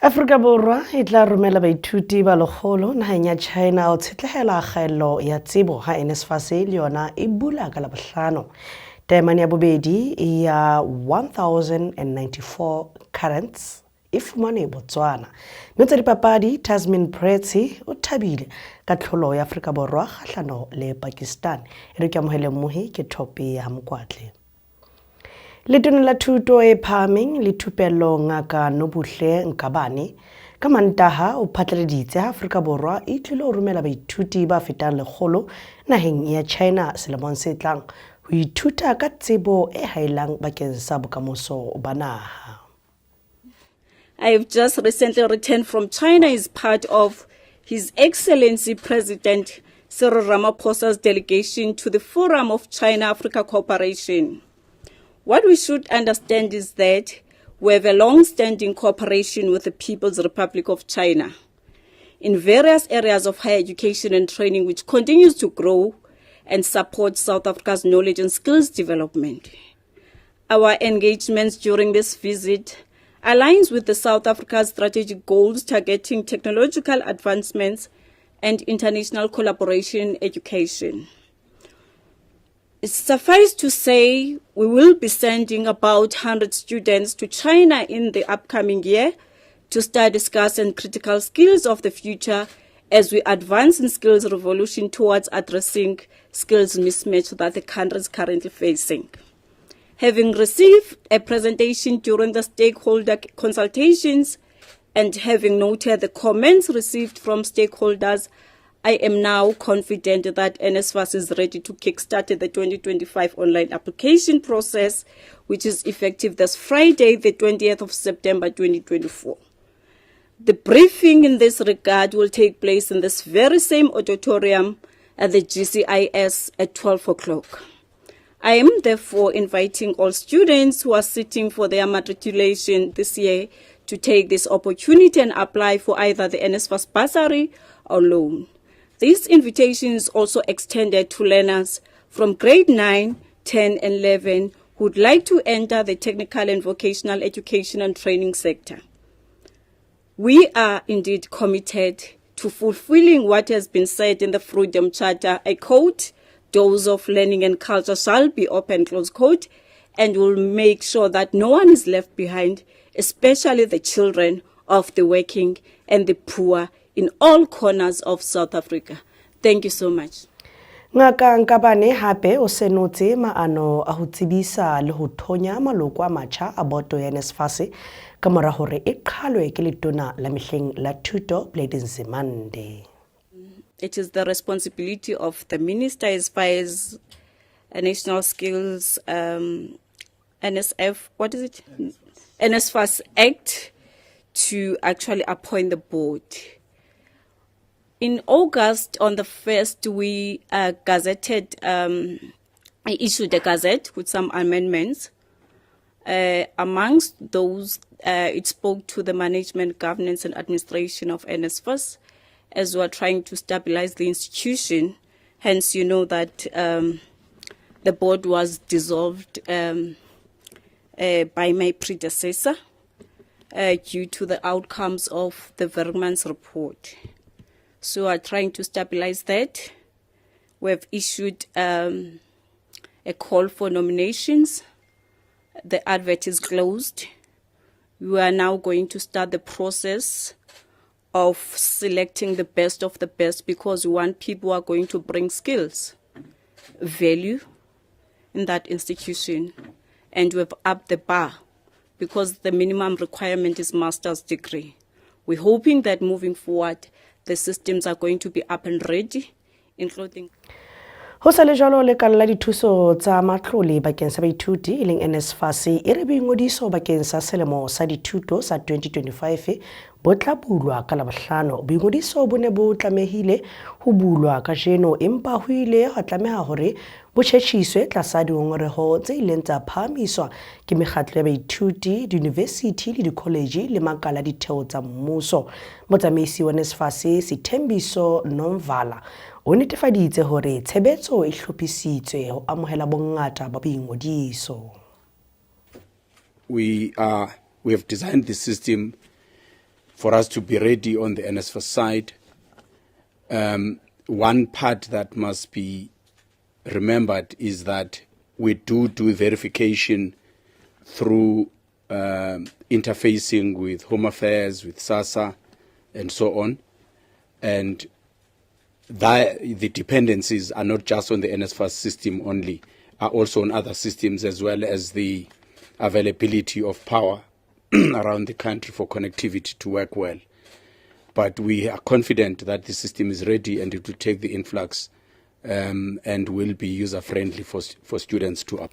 Afrika Borwa e tla romela baithuti ba lekgolo naheng ya China ho tshetlehela kgaello ya tsebo ha NSFAS le yona e bula ka Labohlano. Taemane ya bobedi ya 1094 currents e fumane Botswana. Mme dipapadi Tasmin Pretty o thabile ka tlholo ya Afrika Borwa kgahlano le Pakistan. E re ke amohele mohi ke Thope ya Mokwatle. Letona la thuto e phahameng le thupello Ngaka Nobuhle Nkabane ka Mantaha o phatlaladitse ha Afrika Borwa e tlile ho romela baithuti ba fetang lekgolo naheng ya China selemong se tlang ho ithuta ka tsebo e haelang bakeng sa bokamoso ba naha. I have just recently returned from China as part of His Excellency President Cyril Ramaphosa's delegation to the Forum of China-Africa Cooperation. What we should understand is that we have a long-standing cooperation with the People's Republic of China in various areas of higher education and training, which continues to grow and support South Africa's knowledge and skills development. Our engagements during this visit aligns with the South Africa's strategic goals targeting technological advancements and international collaboration in education. Suffice to say, we will be sending about 100 students to China in the upcoming year to study, discuss, and critical skills of the future as we advance in skills revolution towards addressing skills mismatch that the country is currently facing. Having received a presentation during the stakeholder consultations and having noted the comments received from stakeholders, I am now confident that NSFAS is ready to kickstart the 2025 online application process, which is effective this Friday, the 20th of September 2024. The briefing in this regard will take place in this very same auditorium at the GCIS at 12 o'clock. I am therefore inviting all students who are sitting for their matriculation this year to take this opportunity and apply for either the NSFAS bursary or loan. This invitation is also extended to learners from grade 9, 10, and 11 who would like to enter the technical and vocational education and training sector. We are indeed committed to fulfilling what has been said in the Freedom Charter. I quote, "Doors of learning and culture shall be open," close quote, and will make sure that no one is left behind, especially the children of the working and the poor in all corners of South Africa. Thank you so much. Ngaka Nkabane hape o senotse maano a ho tsebisa le ho thonya maloko a matjha a boto ya NSFAS ka mora hore e qhalwe ke letona la mehleng la thuto Blade Nzimande. It is the responsibility of the minister as far as national skills, NSF, what is it? NSFAS Act, to actually appoint the board. In August, on the 1st, we gazetted, issued a gazette with some amendments. Amongst those, it spoke to the management, governance, and administration of NSFAS, as we are trying to stabilize the institution. Hence, you know that the board was dissolved by my predecessor due to the outcomes of the Bergman's report. So we are trying to stabilize that. We have issued a call for nominations. The advert is closed. We are now going to start the process of selecting the best of the best, because we want people who are going to bring skills, value in that institution. And we've upped the bar because the minimum requirement is master's degree. We're hoping that moving forward, the systems are going to be up and ready, including... Ho sa le jwalo lekala la dithuso tsa matlole bakeng sa baithuti e leng NSFAS e re boingodiso bakeng sa selemo sa dithuto sa 2025 bo tla bulwa ka Labohlano. Boingodiso bo ne bo tlamehile ho bulwa ka jeno, empa ho ile ha tlameha hore bo tjhetjhiswe tlasa dingongoreho tse ileng tsa phahamiswa ke mekgatlo ya baithuti, di-university le di-college le makala ditheo tsa mmuso. Motsamaisi wa NSFAS Sithembiso Nomvala o netefaditse hore tshebetso e hlophisitswe ho amohela bongata ba boingodiso. We have designed the system for us to be ready on the NSFAS side. One part that must be remembered is that we do verification through interfacing with Home Affairs, with SASSA, and so on. And the dependencies are not just on the NSFAS system only, are also on other systems, as well as the availability of power around the country for connectivity to work well. But we are confident that the system is ready and it will take the influx and will be user-friendly for students to up.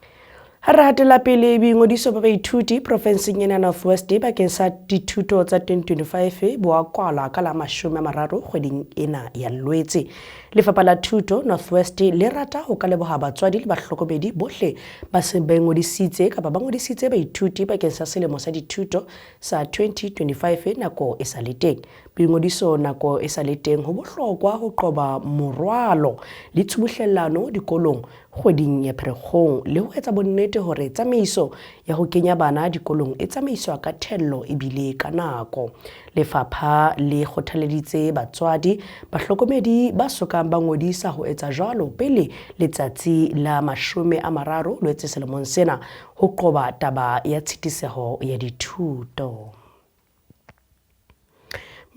Ha re hatela pele boingodiso ba baithuti profenseng ena North West bakeng sa dithuto tsa 2025 bo a kwala ka la 30 kgweding ena ya Lwetse. Lefapha la Thuto North West le rata ho ka leboha batswadi le bahlokomedi bohle ba se ba ngodisitse kapa ba ngodisitse baithuti bakeng sa selemo sa dithuto sa 2025 nako e sa le teng. Boingodiso nako e sa le teng ho bohlokwa ho qoba morwalo le tshubuhlellano dikolong kgweding ya Pherekgong le ho etsa bonnete hore tsamaiso ya ho kenya bana dikolong e tsamaiswa ka thello e bile ka nako. Lefapha le kgothaleditse batswadi bahlokomedi ba sokang ba ngodisa ho etsa jwalo pele letsatsi la 30 Lwetse selemong sena ho qoba taba ya tshitiseho ya dithuto.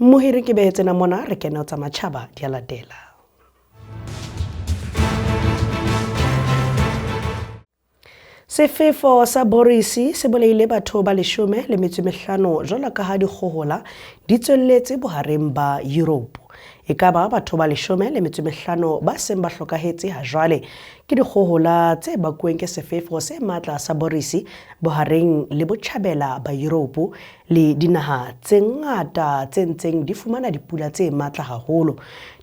Mohiri ke behetse na mona re kena tsa matjhaba di a latela. Sefefo sa Boris se bolaile batho ba 15 jwalo ka ha dikgohola di tswelletse bohareng ba Europe. Ekaba batho ba 15 ba seng ba hlokahetse ha jwale ke dikgohola tse bakuweng ke sefefo se matla sa Boris bohareng le botjhabela ba Europe le dinaha tse ngata tse ntseng di fumana dipula tse matla haholo.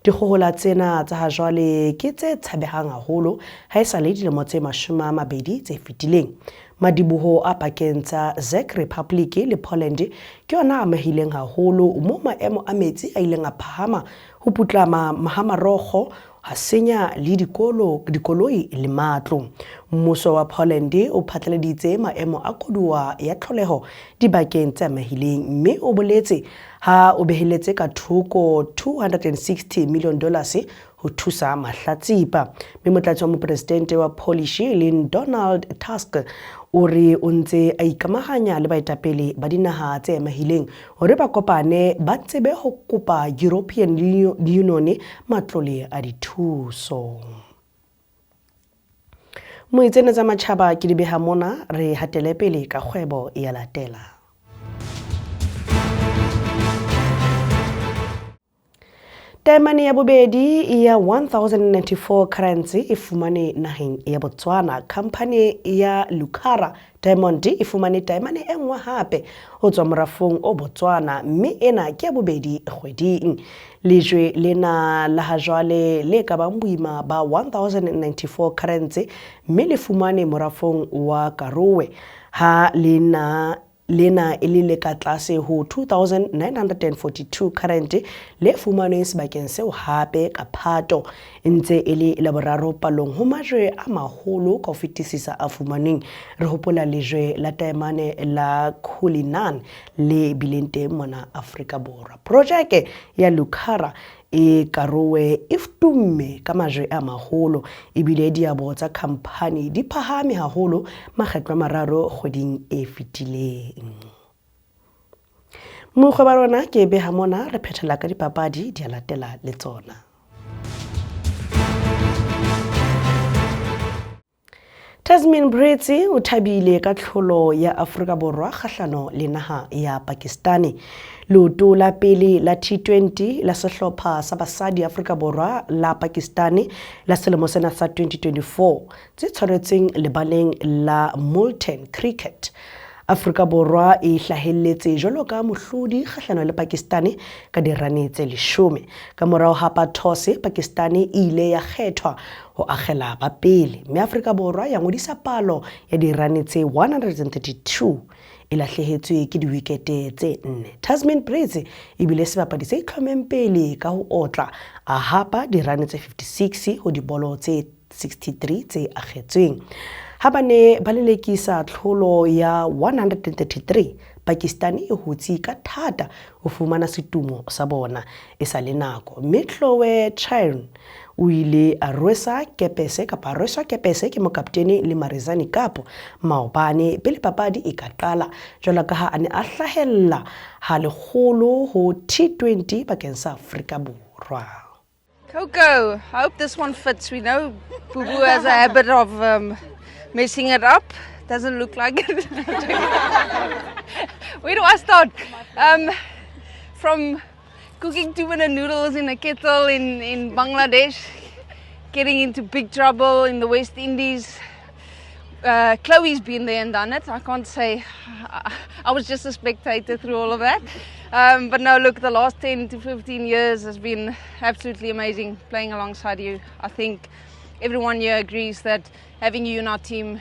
Dikgohola tsena tsa ha jwale ke tse tshabehang haholo ha esale dilemo tse 20 tse fetileng. Madiboho a pakeng tsa Czech Republic le Poland ke yona a mahileng haholo mo maemo a metsi a ileng a phahama ho putlama mahamarokgo ha senya le dikoloi le matlo. Mmuso wa Poland o phatlaladitse maemo a koduwa ya tlholeho dibakeng tse mahileng mme o boletse ha o beheletse ka thoko $260 million ho thusa mahlatsipa. Mme motlatsi wa mopresidente wa Polish Donald Tusk o re o ntse a ikamahanya le baetapele ba dinaha tse mahileng hore ba kopane ba tsebe ho kopa European Union matlole a dithuso. Moitsene tsa matjhaba ke di beha mona re hatele pele ka kgwebo e ya latela. Taemane ya bobedi ya 1094 currency e fumane naheng ya Botswana. Company ya Lucara Diamond e fumane taemane e nngwe hape ho tswa morafong o Botswana mme ena ke ya bobedi kgweding. Lejwe lena la hajwale le ka bang boima ba 1094 currency mme le fumane morafong wa Karowe ha lena elile ka tlase ho 2942 current le fumaneng sebakeng seo hape ka Phato ntse ele la boraro palong ho majwe a maholo ka ho fetisisa a fumaneng. Re hopola lejwe la taemane la Cullinan le bilente mona Afrika Borwa. Projeke ya Lucara e Karowe e ftumme ka majwe a maholo ebile diabo tsa company di phahame haholo makgetlo mararo kgweding e fetileng. Mokgwa ba rona ke beha mona re phethela ka dipapadi di a latela le tsona. Tasmin Bretsi o thabile ka tlholo ya Afrika Borwa kgahlano le naha ya Pakistani. Leoto la pele la T20 la sehlopha sa basadi Afrika Borwa la Pakistani la selemo sena sa 2024 tse tshwaretseng lebaleng la Multan Cricket. Afrika Borwa e hlahelletse jwalo ka mohlodi kgahlano le Pakistani ka dirane tse 10. Ka morao ha pathose Pakistani ile ya kgethwa ho akgela ba pele mme Afrika Borwa ya ngodisa palo ya dirane tse 132 e lahlehetswe ke diwikete tse 4. Tasmin Bretsi e bile sebapadi se itlhomeng pele ka ho otla a hapa dirane tse 56 ho dibolo tse 63 tse akgetsweng. Ha ba ne ba lelekisa tlholo ya 133 Pakistani e hotse ka thata ho fumana setumo sa bona e sa le nako. Mme Chloe Chan o ile a rwesa kepese ke mokaptene le Marizani Cup maobane pele papadi e ka qala jwalo ka ha a ne a hlahella ha lekgolo ho T20 bakeng sa Afrika Borwa. Coco, I hope this one fits. We know Boo Boo has a habit of messing it up. Doesn't look like it. Where do I start? From cooking 2-minute noodles in a kettle in Bangladesh, getting into big trouble in the West Indies. Chloe's been there and done it. I can't say I was just a spectator through all of that. But no, look, the last 10 to 15 years has been absolutely amazing playing alongside you. I think everyone here agrees that having you in our team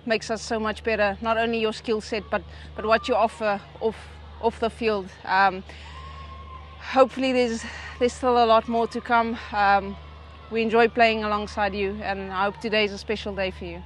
makes us so much better. Not only your skill set, but what you offer off the field. Hopefully there's still a lot more to come. We enjoy playing alongside you, and I hope today is a special day for you.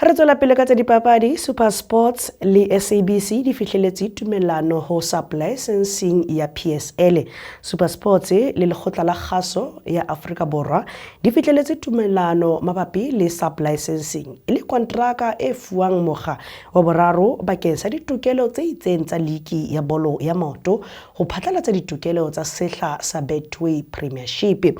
Re tswela pele ka tsa dipapadi. Super Sports le SABC di fihleletse tumellano ho sub-licensing ya PSL. Super Sports le lekgotla la kgaso ya Afrika Borwa di fihleletse tumellano mabapi le sub-licensing le kontraka e fuwang mokga wa boraro bakeng sa ditokelo tse itseng tsa ligi ya bolo ya maoto ho phatlalatsa ditokelo tsa sehla sa Betway Premiership.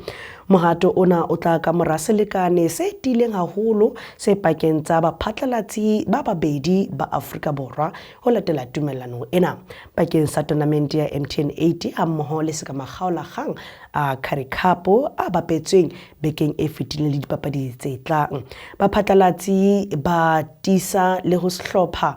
Mohato ona o tla ka mora selekane se tileng haholo se pakeng tsa baphatlalatsi ba babedi ba Afrika Borwa ho latela tumellano ena bakeng sa tournament ya MTN 80 ha mmoho le seka makgaolakgang a Currie Cup a bapetsweng bekeng e fetileng le dipapadi tse tlang. Baphatlalatsi ba tisa le ho sehlopha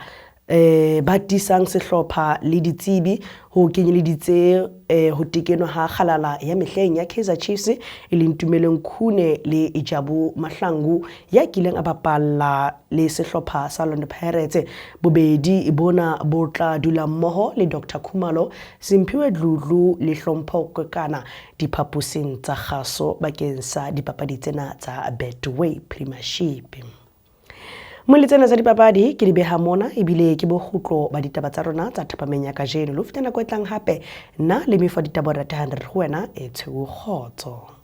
ba tisang sehlopha le ditsebi ho kenyeleditse ho tekenwa ha kgalala ya mehleng ya Kaizer Chiefs e leng Tumeleng Khune le Ijabu Mahlangu ya kileng a bapalla le sehlopha sa Orlando Pirates. Bobedi bona bo tla dula mmoho le Dr Khumalo Simphiwe Dludlu le Hlompho Kokana diphapusing tsa kgaso bakeng sa dipapadi tsena tsa Betway Premiership. Moletsena tsa dipapadi ke di beha mona ebile ke bo khutlo ba ditaba tsa rona tsa thapameng ya kajeno lo fetana kwetlang hape nna le mefa ditaba 100 ho wena e tshweu khotso.